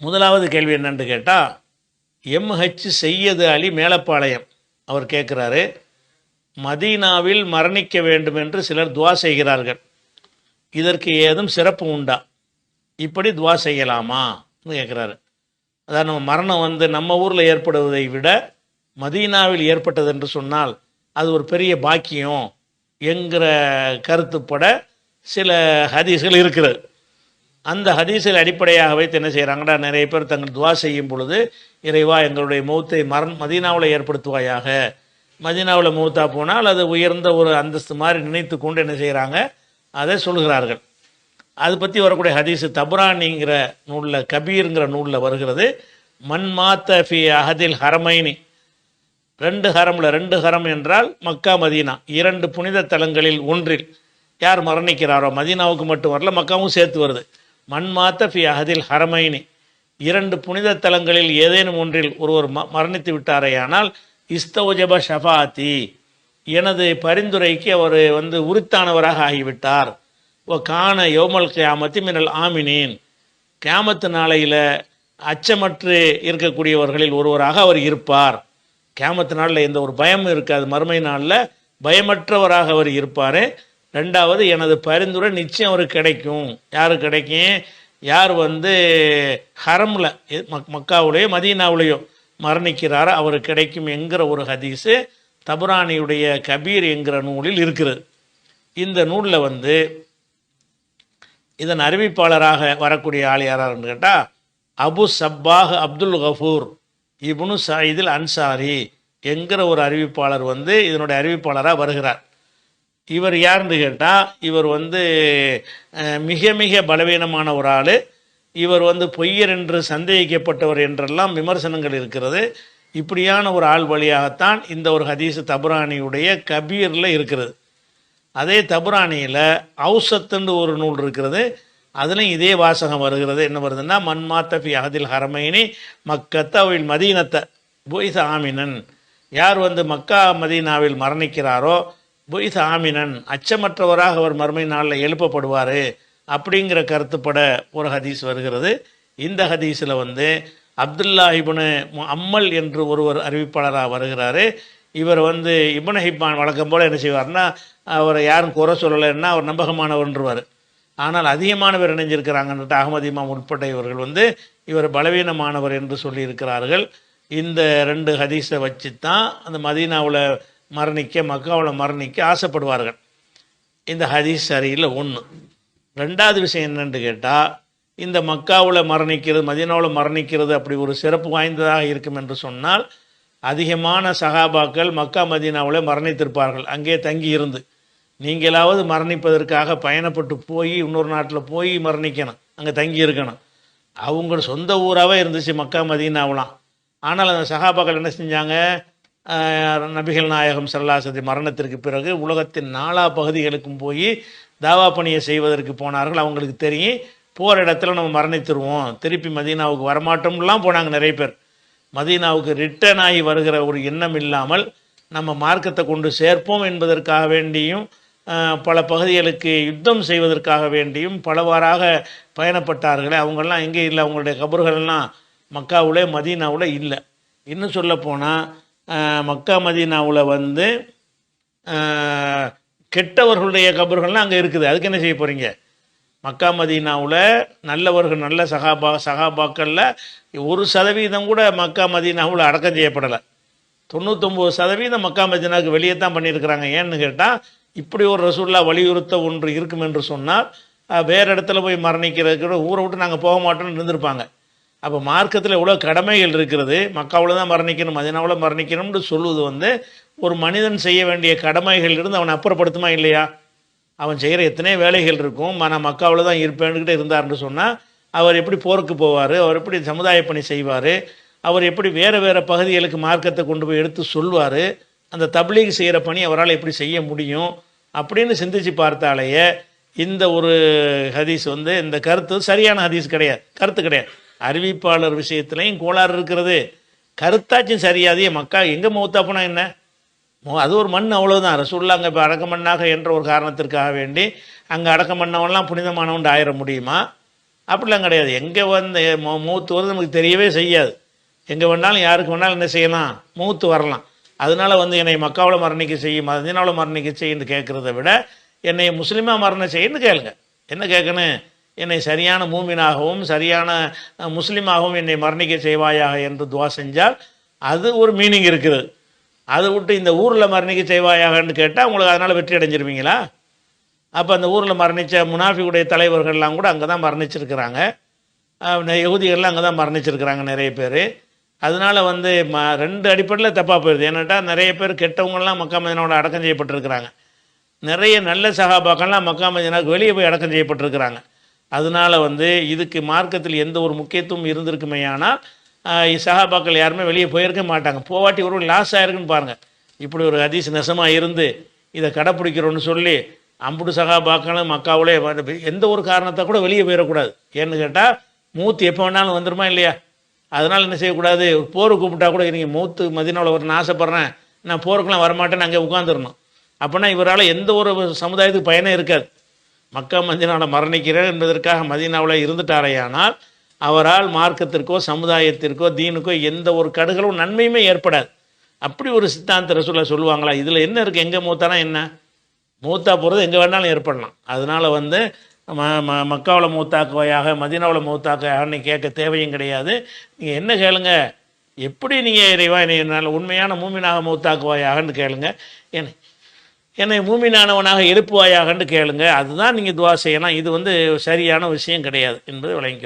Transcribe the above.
முதலாவது கேள்வி என்னன்னு கேட்டால், செய்யது அலி மேலப்பாளையம் அவர் கேட்குறாரு, மதீனாவில் மரணிக்க வேண்டும் என்று சிலர் துவா செய்கிறார்கள், இதற்கு ஏதும் சிறப்பு உண்டா? இப்படி துவா செய்யலாமா கேட்குறாரு. அதாவது நம்ம மரணம் நம்ம ஊரில் ஏற்படுவதை விட மதீனாவில் ஏற்பட்டது என்று சொன்னால் அது ஒரு பெரிய பாக்கியம் என்கிற கருத்துப்பட சில ஹதீஸ்கள் இருக்கிறது. அந்த ஹதீஸில் அடிப்படையாக வைத்து என்ன செய்கிறாங்கடா, நிறைய பேர் தங்கள் துவா செய்யும் பொழுது, இறைவா எங்களுடைய மௌத்தை மதீனாவில் ஏற்படுத்துவாயாக, மதீனாவில் மௌத்தா போனால் அது உயர்ந்த ஒரு அந்தஸ்து மாதிரி நினைத்து கொண்டு என்ன செய்கிறாங்க, அதை சொல்கிறார்கள். அது பற்றி வரக்கூடிய ஹதீஸு தபுரானிங்கிற நூலில், கபீருங்கிற நூலில் வருகிறது. மன் மாத்த ஃபி அஹதில் ஹரமைனி, ரெண்டு ஹரம் என்றால் மக்கா மதீனா, இரண்டு புனித தலங்களில் ஒன்றில் யார் மரணிக்கிறாரோ, மதீனாவுக்கு மட்டும் வரல, மக்காவும் சேர்த்து வருது. மன் மாத்த ஃபி அஹதில் ஹரமைனி, இரண்டு புனித தலங்களில் ஏதேனும் ஒன்றில் ஒருவர் மரணித்து விட்டாரையானால், இஸ்தௌஜப ஷஃபாத்தி, எனது பரிந்துரைக்கு அவர் உரித்தானவராக ஆகிவிட்டார். ஓ கான யோமல் கியாமத்தி மினல் ஆமினீன், கியாமத்து நாளையில் அச்சமற்று இருக்கக்கூடியவர்களில் ஒருவராக அவர் இருப்பார். கியாமத்து நாளில் எந்த ஒரு பயமும் இருக்காது, மறுமை நாளில் பயமற்றவராக அவர் இருப்பார். ரெண்டாவது, எனது பரிந்துரை நிச்சயம் அவருக்கு கிடைக்கும். யாருக்கு கிடைக்கும்? யார் ஹரமில் மக்காவுலேயோ மதீனாவுலேயோ மரணிக்கிறாரோ அவருக்கு கிடைக்கும் என்கிற ஒரு ஹதீஸு தபுரானியுடைய கபீர் என்கிற நூலில் இருக்கிறது. இந்த நூலில் இதன் அறிவிப்பாளராக வரக்கூடிய ஆள் யாராருன்னு கேட்டால், அபு சப்பாஹ் அப்துல் கஃபூர் இப்னு சயீதில் அன்சாரி என்கிற ஒரு அறிவிப்பாளர் இதனுடைய அறிவிப்பாளராக வருகிறார். இவர் யாருன்னு கேட்டால், இவர் மிக மிக பலவீனமான ஒரு ஆள். இவர் பொய்யர் என்று சந்தேகிக்கப்பட்டவர் என்றெல்லாம் விமர்சனங்கள் இருக்கிறது. இப்படியான ஒரு ஆள் வழியாகத்தான் இந்த ஒரு ஹதீஸ் தபுரானியுடைய கபீரில் இருக்கிறது. அதே தபுரானியில் அவுசத்துன்னு ஒரு நூல் இருக்கிறது, அதுலேயும் இதே வாசகம் வருகிறது. என்ன வருதுன்னா, மன்மாத்த ஃபி அஹதில் ஹரமைனி மக்கத்த அவில் மதீனத்தை புய்த ஆமினன், யார் மக்கா மதீனாவில் மரணிக்கிறாரோ புய்த ஆமினன், அச்சமற்றவராக அவர் மறுமை நாளில் எழுப்பப்படுவார் அப்படிங்கிற கருத்துப்பட ஒரு ஹதீஸ் வருகிறது. இந்த ஹதீஸில் அப்துல்லா இப்னு அம்மல் என்று ஒருவர் அறிவிப்பாளராக வருகிறாரு. இவர் இப்னு ஹிப்பான் வழக்கம் போல் என்ன செய்வார்னா, அவரை யாரும் குறை சொல்லலைன்னா அவர் நம்பகமானவர்ன்றவார். ஆனால் அதிகமானவர் இணைஞ்சிருக்கிறாங்கன்ட்டு அகமது இமாம் உட்பட்ட இவர்கள் இவர் பலவீனமானவர் என்று சொல்லியிருக்கிறார்கள். இந்த ரெண்டு ஹதீஸை வச்சு தான் அந்த மதீனாவில் மரணிக்க, மக்காவில் மரணிக்க ஆசைப்படுவார்கள். இந்த ஹதீஸ் சரியில் ஒன்று. ரெண்டாவது விஷயம் என்னென்று கேட்டால், இந்த மக்காவில் மரணிக்கிறது, மதீனாவில் மரணிக்கிறது அப்படி ஒரு சிறப்பு வாய்ந்ததாக இருக்கும் என்று சொன்னால், அதிகமான சஹாபாக்கள் மக்கா மதீனாவில் மரணித்திருப்பார்கள். அங்கே தங்கி இருந்து, நீங்களாவது மரணிப்பதற்காக பயணப்பட்டு போய் இன்னொரு நாட்டில் போய் மரணிக்கணும், அங்கே தங்கி இருக்கணும். அவங்க சொந்த ஊராகவே இருந்துச்சு மக்கா மதீனாவெலாம். ஆனால் அந்த சஹாபாக்கள் என்ன செஞ்சாங்க, நபிகள் நாயகம் ஸல்லல்லாஹு மரணத்திற்கு பிறகு உலகத்தின் நாலா பகுதிகளுக்கும் போய் தாவா பணியை செய்வதற்கு போனார்கள். அவங்களுக்கு தெரியும், போகிற இடத்துல நம்ம மரணித்துருவோம், திருப்பி மதீனாவுக்கு வரமாட்டோம்லாம் போனாங்க நிறைய பேர். மதீனாவுக்கு ரிட்டர்ன் ஆகி வருகிற ஒரு எண்ணம் இல்லாமல் நம்ம மார்க்கத்தை கொண்டு சேர்ப்போம் என்பதற்காக வேண்டியும், பல பகுதிகளுக்கு யுத்தம் செய்வதற்காக வேண்டியும் பலவாறாக பயணப்பட்டார்களே, அவங்கெல்லாம் எங்கே இல்லை, அவங்களுடைய கபர்கள்லாம் மக்காவில் மதீனாவில் இல்லை. இன்னும் சொல்லப்போனால் மக்கா மதீனாவில் கெட்டவர்களுடைய கபர்கள்லாம் அங்கே இருக்குது. அதுக்கு என்ன செய்ய போகிறீங்க? மக்கா மதீனாவில் நல்லவர்கள், நல்ல சகாபாக்களில் 1% கூட மக்கா மதீனாவில் அடக்கம் செய்யப்படலை. 99% மக்கா மதீனாவுக்கு வெளியே தான் பண்ணியிருக்கிறாங்க. ஏன்னு கேட்டால், இப்படி ஒரு ரசூல்லா வலியுறுத்த ஒன்று இருக்கும் என்று சொன்னால் வேறு இடத்துல போய் மரணிக்கிறதுக்கு ஊரை விட்டு நாங்கள் போக மாட்டோம்னு இருந்திருப்பாங்க. அப்போ மார்க்கத்தில் எவ்வளோ கடமைகள் இருக்கிறது, மக்காவில் தான் மரணிக்கணும், மதீனாவில் மரணிக்கணும்னு சொல்லுவது ஒரு மனிதன் செய்ய வேண்டிய கடமைகள் இருந்து அவனை அப்புறப்படுத்துமா இல்லையா? அவன் செய்கிற எத்தனையோ வேலைகள் இருக்கும். நான் மக்காவில் தான் இருப்பேன்னுக்கிட்ட இருந்தார்னு சொன்னால் அவர் எப்படி போருக்கு போவார், அவர் எப்படி சமுதாய பணி செய்வார், அவர் எப்படி வேறு வேறு பகுதிகளுக்கு மார்க்கத்தை கொண்டு போய் எடுத்து சொல்வார், அந்த தப்லீக் செய்கிற பணி அவரால் எப்படி செய்ய முடியும் அப்படின்னு சிந்திச்சு பார்த்தாலேயே இந்த ஒரு ஹதீஸ் இந்த கருத்து சரியான ஹதீஸ் கிடையாது, கருத்து கிடையாது. அறிவிப்பாளர் விஷயத்துலையும் கோளாறு இருக்கிறது, கருத்தாச்சும் சரியாதையே. மக்கா எங்கே மௌத்தா போனால் என்ன, அது ஒரு மண், அவ்வளோதான். ரசூலுல்லாஹ் அங்கே இப்போ அடக்கம் பண்ணாக என்ற ஒரு காரணத்திற்காக வேண்டி அங்கே அடக்கம் பண்ணவன்லாம் புனிதமானவன் ஆயிட முடியுமா? அப்படிலாம் கிடையாது. எங்கே வந்து மூத்து வருது நமக்கு தெரியவே செய்யாது. எங்கே வேணாலும் யாருக்கு வேணாலும் என்ன செய்யலாம், மூத்து வரலாம். அதனால வந்து என்னை மக்காவில் மரணிக்க செய்யும், மதீனாவில் மரணிக்க செய்யுன்னு கேட்குறத விட என்னை முஸ்லீமாக மரணம் செய்யுன்னு கேளுங்க. என்ன கேட்கணும், என்னை சரியான மூமினாகவும் சரியான முஸ்லீமாகவும் என்னை மரணிக்க செய்வாயாக என்று துவா செஞ்சால் அது ஒரு மீனிங் இருக்குது. அதை விட்டு இந்த ஊரில் மரணிக்க செய்வாயாகன்னு கேட்டால் உங்களுக்கு அதனால் வெற்றி அடைஞ்சிருவீங்களா? அப்போ அந்த ஊரில் மரணித்த முனாஃபிக்குடைய தலைவர்கள்லாம் கூட அங்கே தான் மரணிச்சிருக்கிறாங்க. யகுதிகள்லாம் அங்கே தான் மரணிச்சிருக்கிறாங்க நிறைய பேர். அதனால் வந்து ரெண்டு அடிப்படையில் தப்பாக போயிடுது. ஏன்னாட்டா நிறைய பேர் கெட்டவங்கள்லாம் மக்கா மதீனாவோட அடக்கம் செய்யப்பட்டிருக்கிறாங்க. நிறைய நல்ல சஹாபாக்கள்லாம் மக்கா மதீனாவுக்கு வெளியே போய் அடக்கம் செய்யப்பட்டிருக்கிறாங்க. அதனால் வந்து இதுக்கு மார்க்கத்தில் எந்த ஒரு முக்கியத்துவம் இருந்திருக்குமேயானால் சஹாபாக்கள் யாருமே வெளியே போயிருக்க மாட்டாங்க. போவாட்டி ஒரு லாஸ் ஆயிருக்குன்னு பாருங்கள். இப்படி ஒரு ஹதீஸ் நெசமாக இருந்து இதை கடைப்பிடிக்கிறோன்னு சொல்லி அம்புடு சஹாபாக்களும் மக்காவிலே எந்த ஒரு காரணத்தை கூட வெளியே போயிடக்கூடாது. ஏன்னு கேட்டால் மூத்து எப்போ வேணாலும் வந்துடுமா இல்லையா? அதனால் என்ன செய்யக்கூடாது, போருக்கு கூப்பிட்டா கூட நீங்கள் மூத்து மதீனாவில் வரணும்னு ஆசைப்பட்றேன், நான் போருக்கெலாம் வரமாட்டேன்னு அங்கே உட்காந்துடணும். அப்படின்னா இவரால் எந்த ஒரு சமுதாயத்துக்கு பயனே இருக்காது. மக்கா மதீனாவில் மரணிக்கிறேன் என்பதற்காக மதீனாவில் இருந்துட்டாரையானால் அவரால் மார்க்கத்திற்கோ சமுதாயத்திற்கோ தீனுக்கோ எந்த ஒரு கடுகளும் நன்மையுமே ஏற்படாது. அப்படி ஒரு சித்தாந்த ரசூலுல்லாஹ் சொல்லுவாங்களா? இதில் என்ன இருக்குது, எங்கே மூத்தானா என்ன, மூத்தா போகிறது எங்கே வேணாலும் ஏற்படலாம். அதனால் வந்து மக்காவில் மூத்தாக்குவையாக மதீனாவில் மூத்தாக்குவையாகன்னு கேட்க தேவையும் கிடையாது. நீங்கள் என்ன கேளுங்க, எப்படி நீங்கள் இறைவா என்னை நல்ல உண்மையான மூமினாக மூத்தாக்குவாயாகன்னு கேளுங்க, என்னை மூமினானவனாக எழுப்புவாயாகன்னு கேளுங்க. அதுதான் நீங்கள் துவா செய்யலாம். இது வந்து சரியான விஷயம் கிடையாது என்பதை விளங்கிக்க.